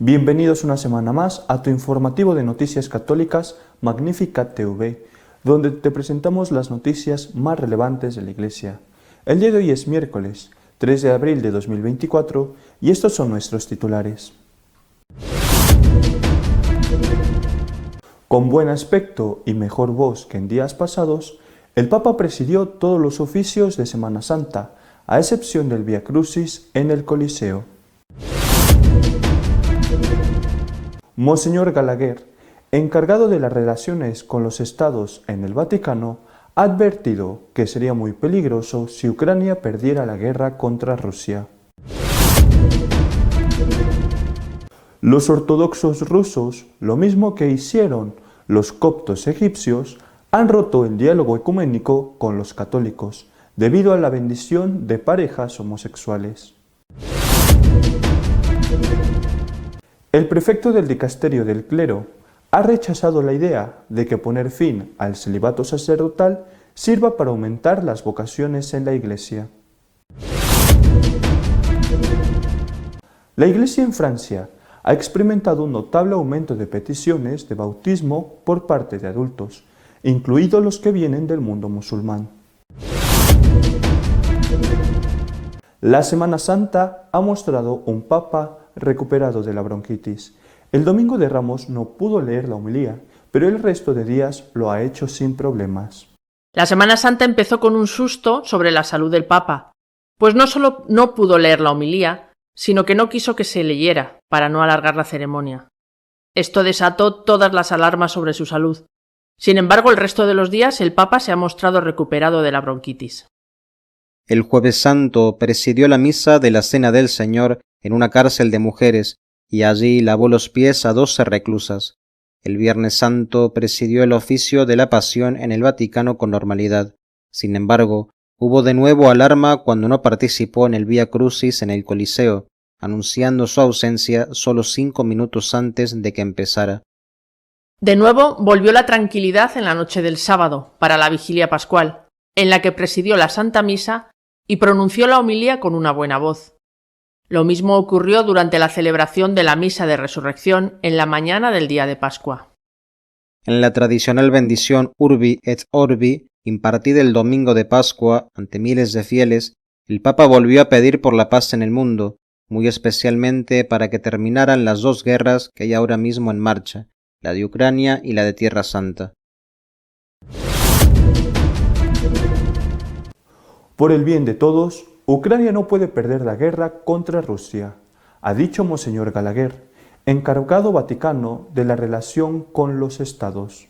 Bienvenidos una semana más a tu informativo de noticias católicas Magnificat TV, donde te presentamos las noticias más relevantes de la Iglesia. El día de hoy es miércoles, 3 de abril de 2024, y estos son nuestros titulares. Con buen aspecto y mejor voz que en días pasados, el Papa presidió todos los oficios de Semana Santa, a excepción del Vía Crucis en el Coliseo. Monseñor Gallagher, encargado de las relaciones con los estados en el Vaticano, ha advertido que sería muy peligroso si Ucrania perdiera la guerra contra Rusia. Los ortodoxos rusos, lo mismo que hicieron los coptos egipcios, han roto el diálogo ecuménico con los católicos debido a la bendición de parejas homosexuales. El prefecto del dicasterio del clero ha rechazado la idea de que poner fin al celibato sacerdotal sirva para aumentar las vocaciones en la Iglesia. La Iglesia en Francia ha experimentado un notable aumento de peticiones de bautismo por parte de adultos, incluidos los que vienen del mundo musulmán. La Semana Santa ha mostrado un papa recuperado de la bronquitis. El domingo de Ramos no pudo leer la homilía, pero el resto de días lo ha hecho sin problemas. La Semana Santa empezó con un susto sobre la salud del Papa, pues no solo no pudo leer la homilía, sino que no quiso que se leyera, para no alargar la ceremonia. Esto desató todas las alarmas sobre su salud. Sin embargo, el resto de los días el Papa se ha mostrado recuperado de la bronquitis. El Jueves Santo presidió la misa de la Cena del Señor en una cárcel de mujeres y allí lavó los pies a 12 reclusas. El Viernes Santo presidió el oficio de la Pasión en el Vaticano con normalidad. Sin embargo, hubo de nuevo alarma cuando no participó en el Vía Crucis en el Coliseo, anunciando su ausencia solo 5 minutos antes de que empezara. De nuevo volvió la tranquilidad en la noche del sábado, para la vigilia pascual, en la que presidió la Santa Misa y pronunció la homilía con una buena voz. Lo mismo ocurrió durante la celebración de la Misa de Resurrección en la mañana del día de Pascua. En la tradicional bendición Urbi et Orbi, impartida el domingo de Pascua ante miles de fieles, el Papa volvió a pedir por la paz en el mundo, muy especialmente para que terminaran las 2 guerras que hay ahora mismo en marcha, la de Ucrania y la de Tierra Santa. Por el bien de todos, Ucrania no puede perder la guerra contra Rusia, ha dicho Monseñor Gallagher, encargado vaticano de la relación con los estados.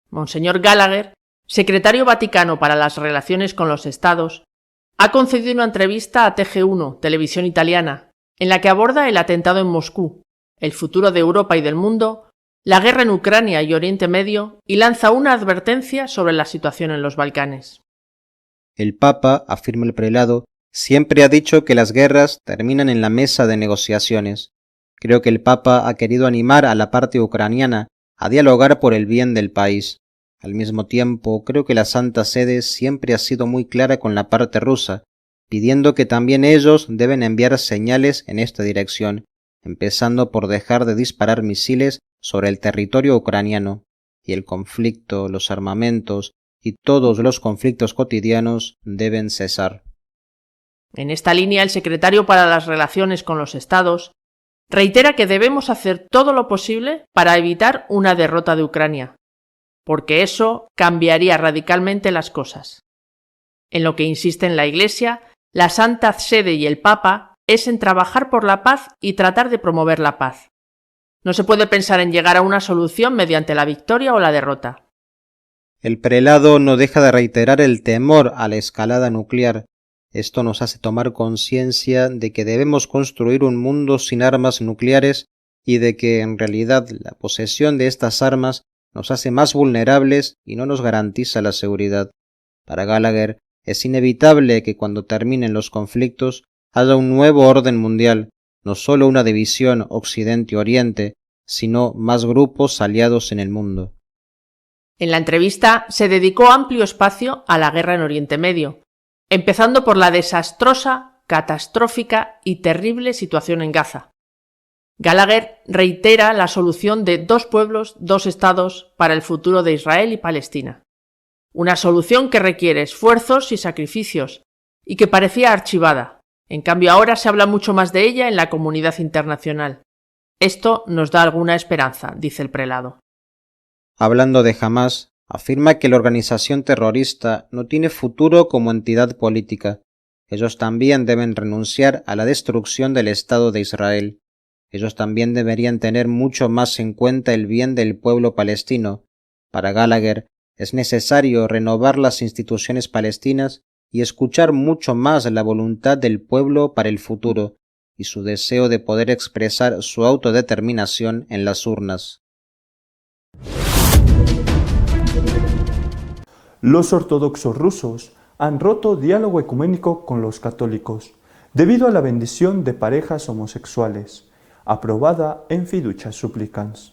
Monseñor Gallagher, secretario vaticano para las relaciones con los estados, ha concedido una entrevista a TG1, televisión italiana, en la que aborda el atentado en Moscú, el futuro de Europa y del mundo, la guerra en Ucrania y Oriente Medio, y lanza una advertencia sobre la situación en los Balcanes. El Papa, afirma el prelado, siempre ha dicho que las guerras terminan en la mesa de negociaciones. Creo que el Papa ha querido animar a la parte ucraniana a dialogar por el bien del país. Al mismo tiempo, creo que la Santa Sede siempre ha sido muy clara con la parte rusa, pidiendo que también ellos deben enviar señales en esta dirección, empezando por dejar de disparar misiles sobre el territorio ucraniano, y el conflicto, los armamentos y todos los conflictos cotidianos deben cesar. En esta línea, el secretario para las relaciones con los estados reitera que debemos hacer todo lo posible para evitar una derrota de Ucrania, porque eso cambiaría radicalmente las cosas. En lo que insisten la Iglesia, la Santa Sede y el Papa es en trabajar por la paz y tratar de promover la paz. No se puede pensar en llegar a una solución mediante la victoria o la derrota. El prelado no deja de reiterar el temor a la escalada nuclear. Esto nos hace tomar conciencia de que debemos construir un mundo sin armas nucleares y de que, en realidad, la posesión de estas armas nos hace más vulnerables y no nos garantiza la seguridad. Para Gallagher, es inevitable que cuando terminen los conflictos haya un nuevo orden mundial, no solo una división Occidente-Oriente, sino más grupos aliados en el mundo. En la entrevista se dedicó amplio espacio a la guerra en Oriente Medio, empezando por la desastrosa, catastrófica y terrible situación en Gaza. Gallagher reitera la solución de 2 pueblos, 2 estados para el futuro de Israel y Palestina. Una solución que requiere esfuerzos y sacrificios y que parecía archivada. En cambio ahora se habla mucho más de ella en la comunidad internacional. Esto nos da alguna esperanza, dice el prelado. Hablando de Hamás, afirma que la organización terrorista no tiene futuro como entidad política. Ellos también deben renunciar a la destrucción del Estado de Israel. Ellos también deberían tener mucho más en cuenta el bien del pueblo palestino. Para Gallagher, es necesario renovar las instituciones palestinas y escuchar mucho más la voluntad del pueblo para el futuro y su deseo de poder expresar su autodeterminación en las urnas. Los ortodoxos rusos han roto diálogo ecuménico con los católicos debido a la bendición de parejas homosexuales, aprobada en Fiducia Supplicans.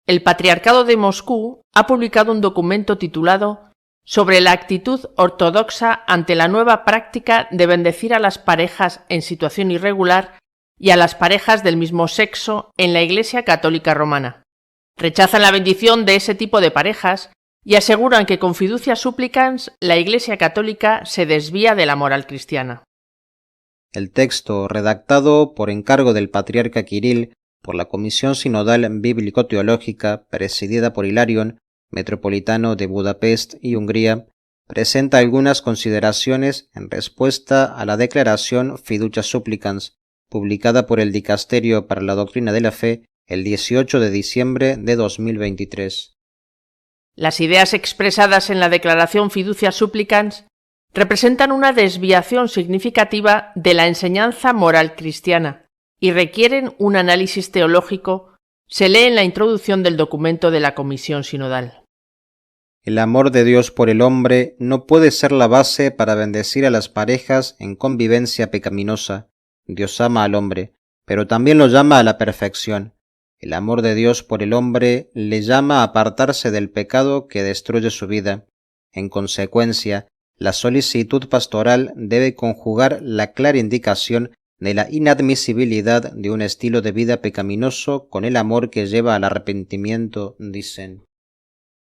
El Patriarcado de Moscú ha publicado un documento titulado sobre la actitud ortodoxa ante la nueva práctica de bendecir a las parejas en situación irregular y a las parejas del mismo sexo en la Iglesia Católica Romana. Rechazan la bendición de ese tipo de parejas y aseguran que con Fiducia Supplicans la Iglesia Católica se desvía de la moral cristiana. El texto, redactado por encargo del patriarca Kirill por la Comisión Sinodal Bíblico-Teológica presidida por Hilarion, metropolitano de Budapest y Hungría, presenta algunas consideraciones en respuesta a la declaración Fiducia Supplicans, publicada por el Dicasterio para la Doctrina de la Fe el 18 de diciembre de 2023. Las ideas expresadas en la declaración Fiducia Supplicans representan una desviación significativa de la enseñanza moral cristiana y requieren un análisis teológico, se lee en la introducción del documento de la Comisión Sinodal. El amor de Dios por el hombre no puede ser la base para bendecir a las parejas en convivencia pecaminosa. Dios ama al hombre, pero también lo llama a la perfección. El amor de Dios por el hombre le llama a apartarse del pecado que destruye su vida. En consecuencia, la solicitud pastoral debe conjugar la clara indicación de la inadmisibilidad de un estilo de vida pecaminoso con el amor que lleva al arrepentimiento, dicen.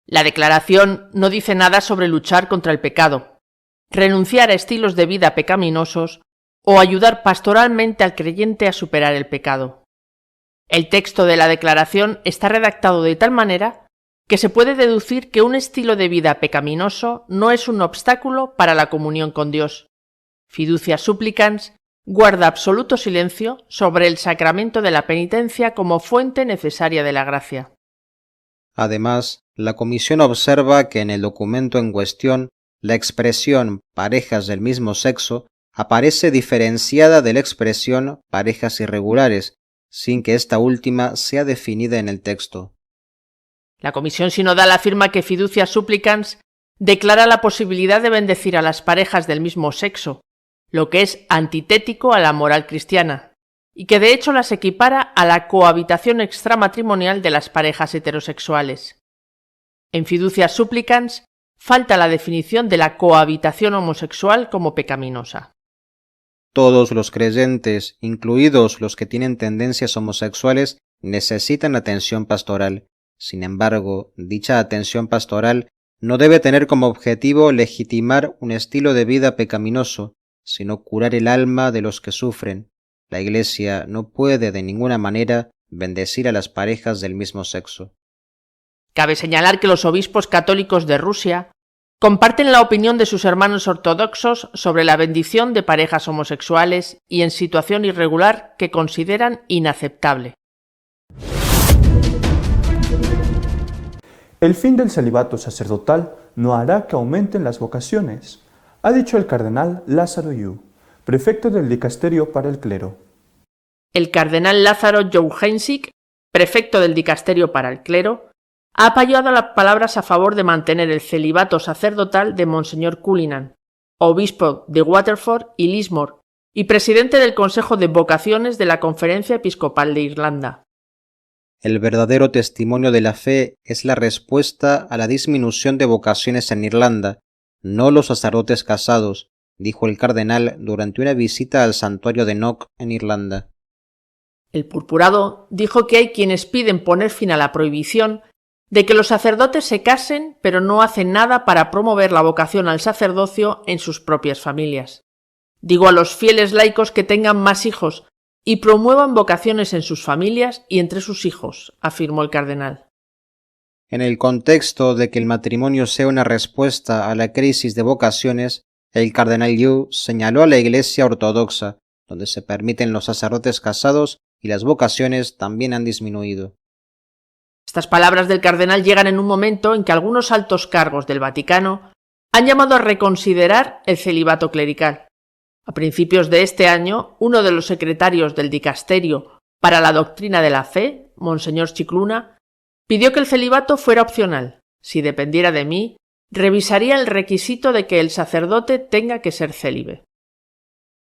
La declaración no dice nada sobre luchar contra el pecado, renunciar a estilos de vida pecaminosos o ayudar pastoralmente al creyente a superar el pecado. El texto de la declaración está redactado de tal manera que se puede deducir que un estilo de vida pecaminoso no es un obstáculo para la comunión con Dios. Fiducia Supplicans guarda absoluto silencio sobre el sacramento de la penitencia como fuente necesaria de la gracia. Además, la Comisión observa que en el documento en cuestión la expresión parejas del mismo sexo aparece diferenciada de la expresión parejas irregulares, sin que esta última sea definida en el texto. La Comisión Sinodal afirma que Fiducia Supplicans declara la posibilidad de bendecir a las parejas del mismo sexo, lo que es antitético a la moral cristiana, y que de hecho las equipara a la cohabitación extramatrimonial de las parejas heterosexuales. En Fiducia Supplicans falta la definición de la cohabitación homosexual como pecaminosa. Todos los creyentes, incluidos los que tienen tendencias homosexuales, necesitan atención pastoral. Sin embargo, dicha atención pastoral no debe tener como objetivo legitimar un estilo de vida pecaminoso, sino curar el alma de los que sufren. La Iglesia no puede de ninguna manera bendecir a las parejas del mismo sexo. Cabe señalar que los obispos católicos de Rusia comparten la opinión de sus hermanos ortodoxos sobre la bendición de parejas homosexuales y en situación irregular que consideran inaceptable. El fin del celibato sacerdotal no hará que aumenten las vocaciones, ha dicho el cardenal Lázaro Yu, prefecto del Dicasterio para el Clero. El cardenal Lázaro Jouhensik, prefecto del Dicasterio para el Clero, ha apoyado las palabras a favor de mantener el celibato sacerdotal de Monseñor Cullinan, obispo de Waterford y Lismore, y presidente del Consejo de Vocaciones de la Conferencia Episcopal de Irlanda. El verdadero testimonio de la fe es la respuesta a la disminución de vocaciones en Irlanda, no los sacerdotes casados, dijo el cardenal durante una visita al santuario de Knock en Irlanda. El purpurado dijo que hay quienes piden poner fin a la prohibición de que los sacerdotes se casen, pero no hacen nada para promover la vocación al sacerdocio en sus propias familias. Digo a los fieles laicos que tengan más hijos y promuevan vocaciones en sus familias y entre sus hijos, afirmó el cardenal. En el contexto de que el matrimonio sea una respuesta a la crisis de vocaciones, el cardenal Yu señaló a la Iglesia ortodoxa, donde se permiten los sacerdotes casados y las vocaciones también han disminuido. Estas palabras del cardenal llegan en un momento en que algunos altos cargos del Vaticano han llamado a reconsiderar el celibato clerical. A principios de este año, uno de los secretarios del Dicasterio para la Doctrina de la Fe, Monseñor Scicluna, pidió que el celibato fuera opcional. Si dependiera de mí, revisaría el requisito de que el sacerdote tenga que ser célibe.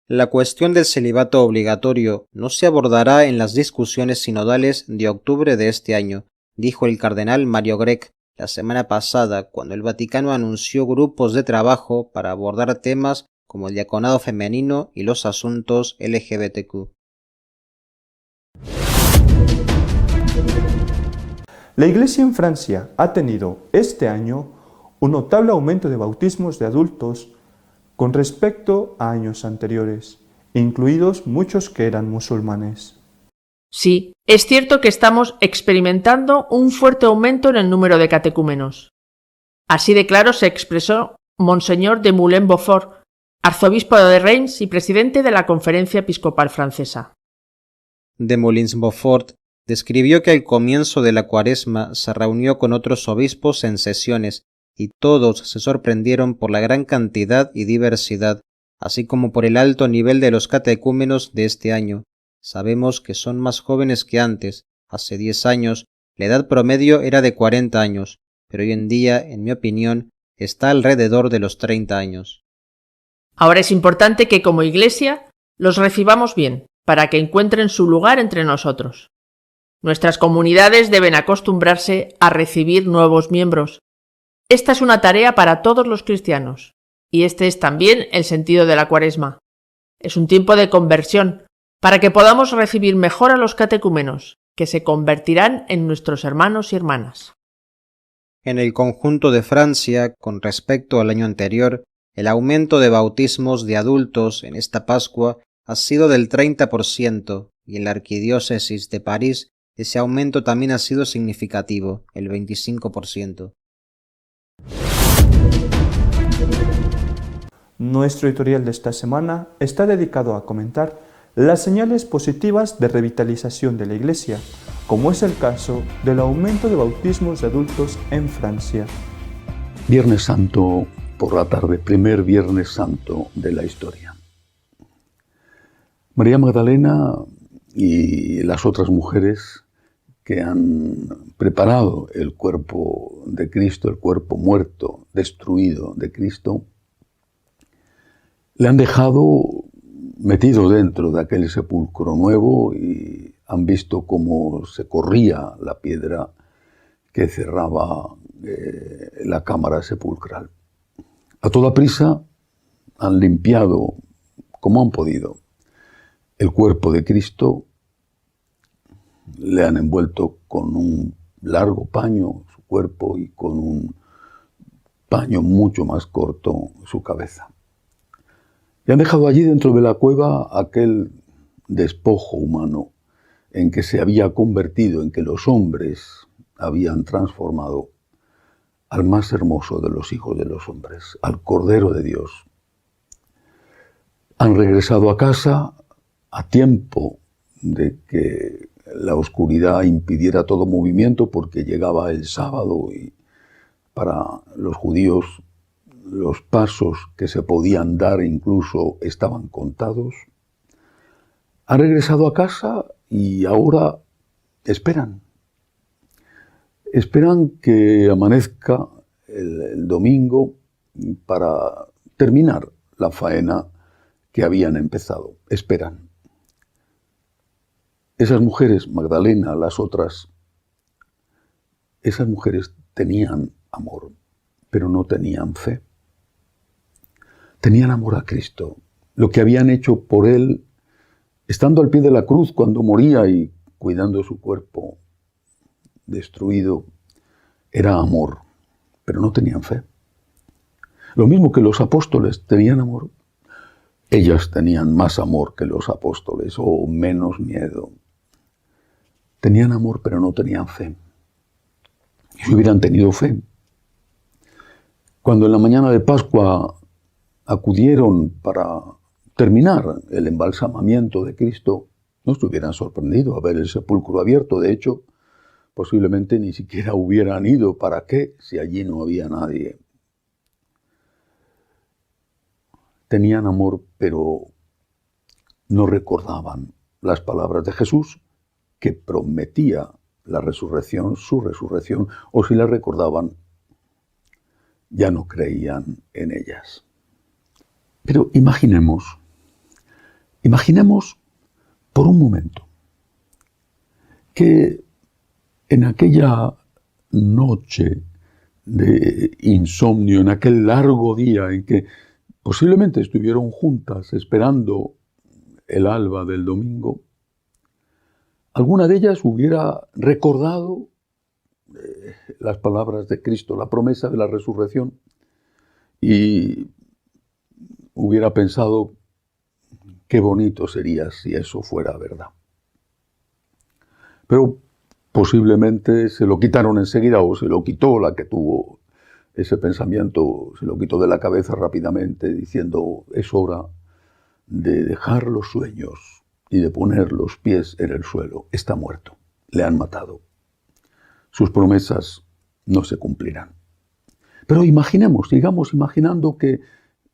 La cuestión del celibato obligatorio no se abordará en las discusiones sinodales de octubre de este año, dijo el cardenal Mario Grech la semana pasada cuando el Vaticano anunció grupos de trabajo para abordar temas como el diaconado femenino y los asuntos LGBTQ. La Iglesia en Francia ha tenido este año un notable aumento de bautismos de adultos con respecto a años anteriores, incluidos muchos que eran musulmanes. Sí, es cierto que estamos experimentando un fuerte aumento en el número de catecúmenos. Así de claro se expresó Monseñor de Moulin-Beaufort, arzobispo de Reims y presidente de la Conferencia Episcopal Francesa. De Moulins-Beaufort describió que al comienzo de la Cuaresma se reunió con otros obispos en sesiones y todos se sorprendieron por la gran cantidad y diversidad, así como por el alto nivel de los catecúmenos de este año. Sabemos que son más jóvenes que antes. Hace 10 años, la edad promedio era de 40 años, pero hoy en día, en mi opinión, está alrededor de los 30 años. Ahora es importante que como Iglesia los recibamos bien, para que encuentren su lugar entre nosotros. Nuestras comunidades deben acostumbrarse a recibir nuevos miembros. Esta es una tarea para todos los cristianos, y este es también el sentido de la Cuaresma. Es un tiempo de conversión, para que podamos recibir mejor a los catecúmenos, que se convertirán en nuestros hermanos y hermanas. En el conjunto de Francia, con respecto al año anterior, el aumento de bautismos de adultos en esta Pascua ha sido del 30%, y en la arquidiócesis de París ese aumento también ha sido significativo, el 25%. Nuestro editorial de esta semana está dedicado a comentar las señales positivas de revitalización de la Iglesia, como es el caso del aumento de bautismos de adultos en Francia. Viernes Santo por la tarde, primer Viernes Santo de la historia. María Magdalena y las otras mujeres que han preparado el cuerpo de Cristo, el cuerpo muerto, destruido de Cristo, le han dejado metido dentro de aquel sepulcro nuevo y han visto cómo se corría la piedra que cerraba la cámara sepulcral. A toda prisa han limpiado, como han podido, el cuerpo de Cristo, le han envuelto con un largo paño su cuerpo y con un paño mucho más corto su cabeza. Y han dejado allí dentro de la cueva aquel despojo humano en que se había convertido, en que los hombres habían transformado al más hermoso de los hijos de los hombres, al Cordero de Dios. Han regresado a casa a tiempo de que la oscuridad impidiera todo movimiento, porque llegaba el sábado y para los judíos los pasos que se podían dar incluso estaban contados. Han regresado a casa y ahora esperan. Esperan que amanezca el domingo para terminar la faena que habían empezado. Esperan. Esas mujeres, Magdalena, las otras, esas mujeres tenían amor, pero no tenían fe. Tenían amor a Cristo. Lo que habían hecho por Él estando al pie de la cruz cuando moría y cuidando su cuerpo destruido, era amor, pero no tenían fe. Lo mismo que los apóstoles tenían amor, ellas tenían más amor que los apóstoles o menos miedo. Tenían amor, pero no tenían fe. Si hubieran tenido fe, cuando en la mañana de Pascua acudieron para terminar el embalsamamiento de Cristo, no se hubieran sorprendido a ver el sepulcro abierto. De hecho, posiblemente ni siquiera hubieran ido. ¿Para qué? Si allí no había nadie. Tenían amor, pero no recordaban las palabras de Jesús, que prometía la resurrección, su resurrección, o si la recordaban, ya no creían en ellas. Pero imaginemos por un momento que en aquella noche de insomnio, en aquel largo día en que posiblemente estuvieron juntas esperando el alba del domingo, alguna de ellas hubiera recordado las palabras de Cristo, la promesa de la resurrección, y hubiera pensado qué bonito sería si eso fuera verdad. Pero posiblemente se lo quitaron enseguida, o se lo quitó la que tuvo ese pensamiento, se lo quitó de la cabeza rápidamente, diciendo: es hora de dejar los sueños y de poner los pies en el suelo. Está muerto, le han matado. Sus promesas no se cumplirán. Pero imaginemos, sigamos imaginando que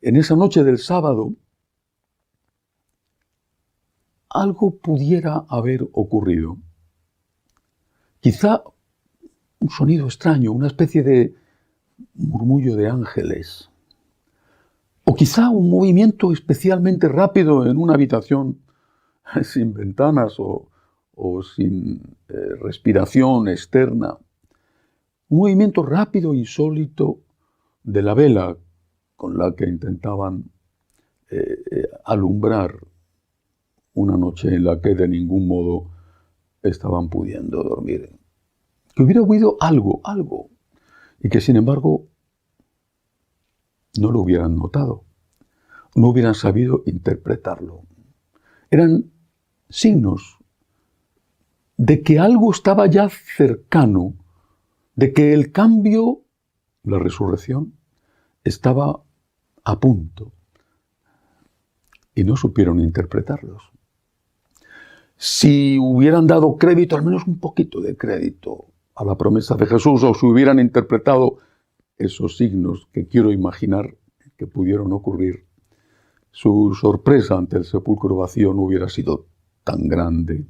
en esa noche del sábado algo pudiera haber ocurrido. Quizá un sonido extraño, una especie de murmullo de ángeles. O quizá un movimiento especialmente rápido en una habitación sin ventanas o sin respiración externa. Un movimiento rápido, insólito, de la vela con la que intentaban alumbrar una noche en la que de ningún modo estaban pudiendo dormir. Que hubiera oído algo, y que sin embargo no lo hubieran notado, no hubieran sabido interpretarlo. Eran signos de que algo estaba ya cercano, de que el cambio, la resurrección, estaba a punto, y no supieron interpretarlos. Si hubieran dado crédito, al menos un poquito de crédito, a la promesa de Jesús, o si hubieran interpretado esos signos que quiero imaginar que pudieron ocurrir, su sorpresa ante el sepulcro vacío no hubiera sido tan grande.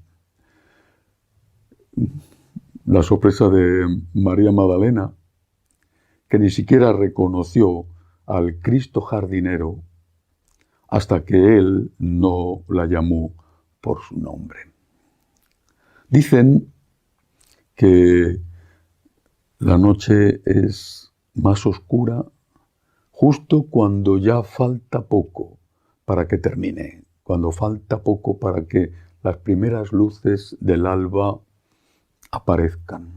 La sorpresa de María Magdalena, que ni siquiera reconoció al Cristo jardinero hasta que él no la llamó por su nombre. Dicen que la noche es más oscura justo cuando ya falta poco para que termine, cuando falta poco para que las primeras luces del alba aparezcan.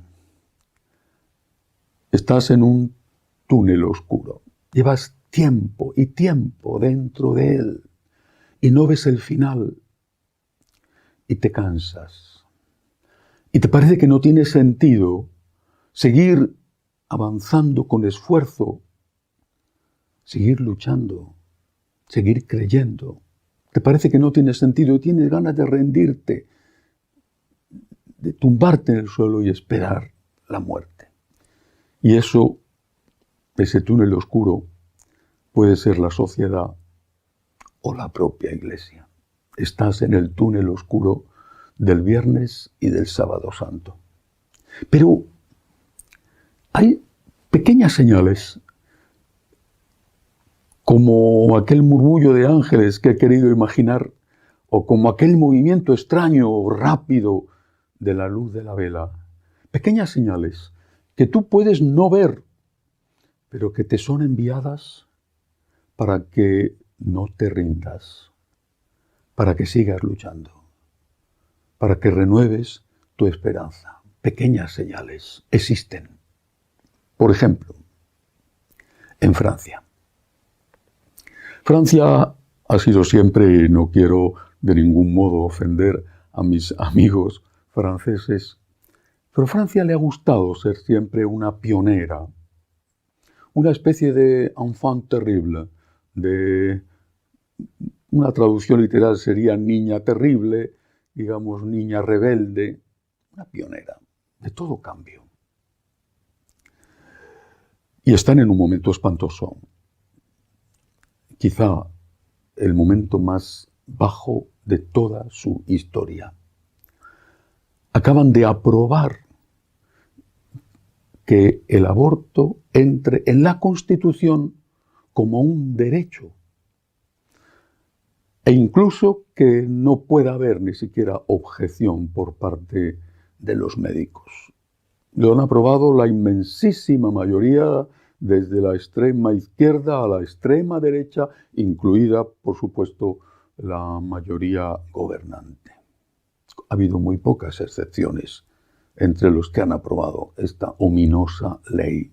Estás en un túnel oscuro, llevas tiempo y tiempo dentro de él y no ves el final y te cansas y te parece que no tiene sentido seguir avanzando con esfuerzo, seguir luchando, seguir creyendo. Te parece que no tiene sentido y tienes ganas de rendirte, de tumbarte en el suelo y esperar la muerte. Y eso, ese túnel oscuro, puede ser la sociedad o la propia Iglesia. Estás en el túnel oscuro del viernes y del sábado santo. Pero hay pequeñas señales, como aquel murmullo de ángeles que he querido imaginar, o como aquel movimiento extraño o rápido de la luz de la vela. Pequeñas señales que tú puedes no ver, pero que te son enviadas para que no te rindas, para que sigas luchando. para que renueves tu esperanza. Pequeñas señales existen. Por ejemplo, en Francia. Francia ha sido siempre, y no quiero de ningún modo ofender a mis amigos franceses, pero a Francia le ha gustado ser siempre una pionera, una especie de enfant terrible, de una traducción literal sería niña terrible, digamos niña rebelde, una pionera de todo cambio. Y están en un momento espantoso, quizá el momento más bajo de toda su historia. Acaban de aprobar que el aborto entre en la Constitución como un derecho e incluso que no pueda haber ni siquiera objeción por parte de los médicos. Lo han aprobado la inmensísima mayoría, desde la extrema izquierda a la extrema derecha, incluida, por supuesto, la mayoría gobernante. Ha habido muy pocas excepciones entre los que han aprobado esta ominosa ley.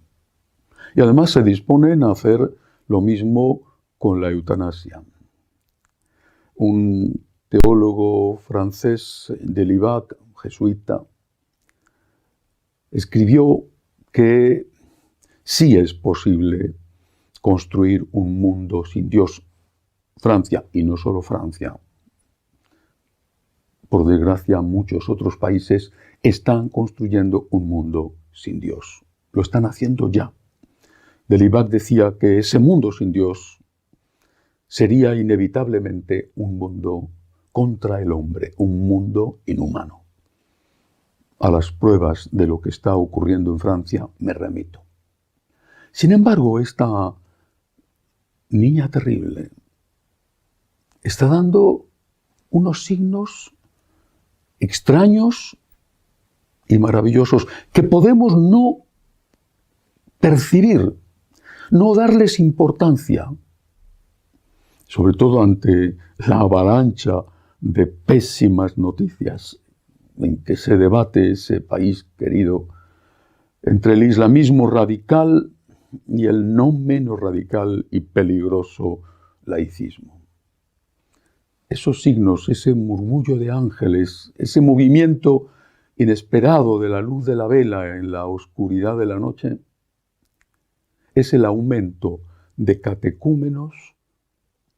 Y además se disponen a hacer lo mismo con la eutanasia. Un teólogo francés de Libac, jesuita, escribió que sí es posible construir un mundo sin Dios. Francia, y no solo Francia, por desgracia muchos otros países están construyendo un mundo sin Dios. Lo están haciendo ya. Delibac decía que ese mundo sin Dios sería inevitablemente un mundo contra el hombre, un mundo inhumano. A las pruebas de lo que está ocurriendo en Francia me remito. Sin embargo, esta niña terrible está dando unos signos extraños y maravillosos que podemos no percibir, no darles importancia, sobre todo ante la avalancha de pésimas noticias en que se debate ese país querido entre el islamismo radical y el no menos radical y peligroso laicismo. Esos signos, ese murmullo de ángeles, ese movimiento inesperado de la luz de la vela en la oscuridad de la noche, es el aumento de catecúmenos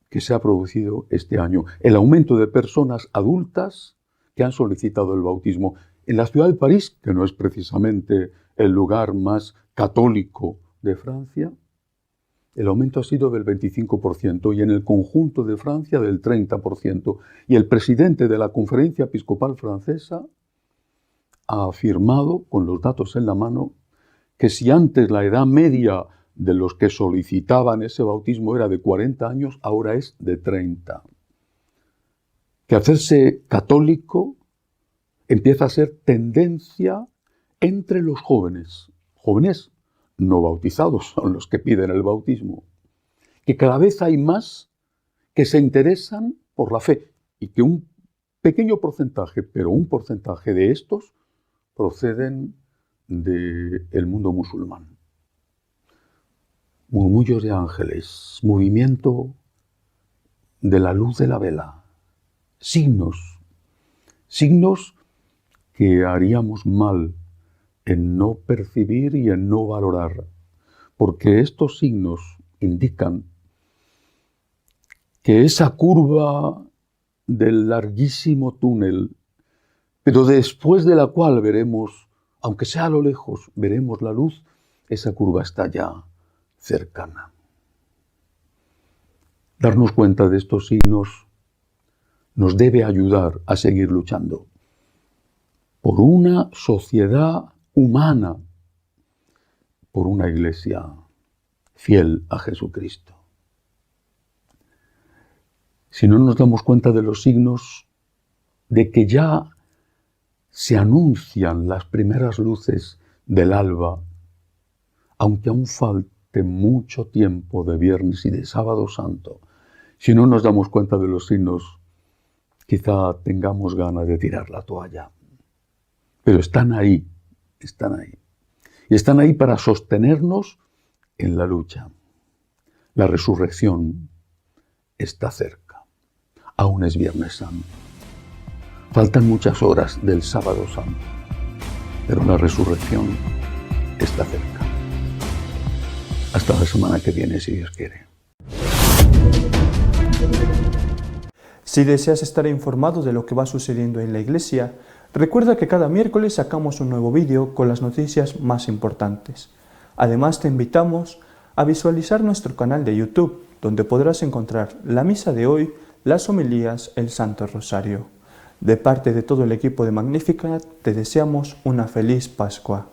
que se ha producido este año, el aumento de personas adultas que han solicitado el bautismo. En la ciudad de París, que no es precisamente el lugar más católico de Francia, el aumento ha sido del 25% y en el conjunto de Francia del 30%. Y el presidente de la Conferencia Episcopal Francesa ha afirmado, con los datos en la mano, que si antes la edad media de los que solicitaban ese bautismo era de 40 años, ahora es de 30. Que hacerse católico empieza a ser tendencia entre los jóvenes. Jóvenes no bautizados son los que piden el bautismo. Que cada vez hay más que se interesan por la fe y que un pequeño porcentaje, pero un porcentaje de estos proceden del mundo musulmán. Murmullos de ángeles, movimiento de la luz de la vela, signos que haríamos mal en no percibir y en no valorar, porque estos signos indican que esa curva del larguísimo túnel, pero después de la cual veremos, aunque sea a lo lejos, veremos la luz, esa curva está ya cercana. Darnos cuenta de estos signos nos debe ayudar a seguir luchando por una sociedad humana, por una iglesia fiel a Jesucristo. Si no nos damos cuenta de los signos de que ya se anuncian las primeras luces del alba, aunque aún falte mucho tiempo de Viernes y de Sábado Santo, si no nos damos cuenta de los signos quizá tengamos ganas de tirar la toalla. Pero están ahí, están ahí. Y están ahí para sostenernos en la lucha. La resurrección está cerca. Aún es Viernes Santo. Faltan muchas horas del Sábado Santo, pero la resurrección está cerca. Hasta la semana que viene, si Dios quiere. Si deseas estar informado de lo que va sucediendo en la Iglesia, recuerda que cada miércoles sacamos un nuevo vídeo con las noticias más importantes. Además, te invitamos a visualizar nuestro canal de YouTube, donde podrás encontrar la misa de hoy, las homilías, el Santo Rosario. De parte de todo el equipo de Magnificat, te deseamos una feliz Pascua.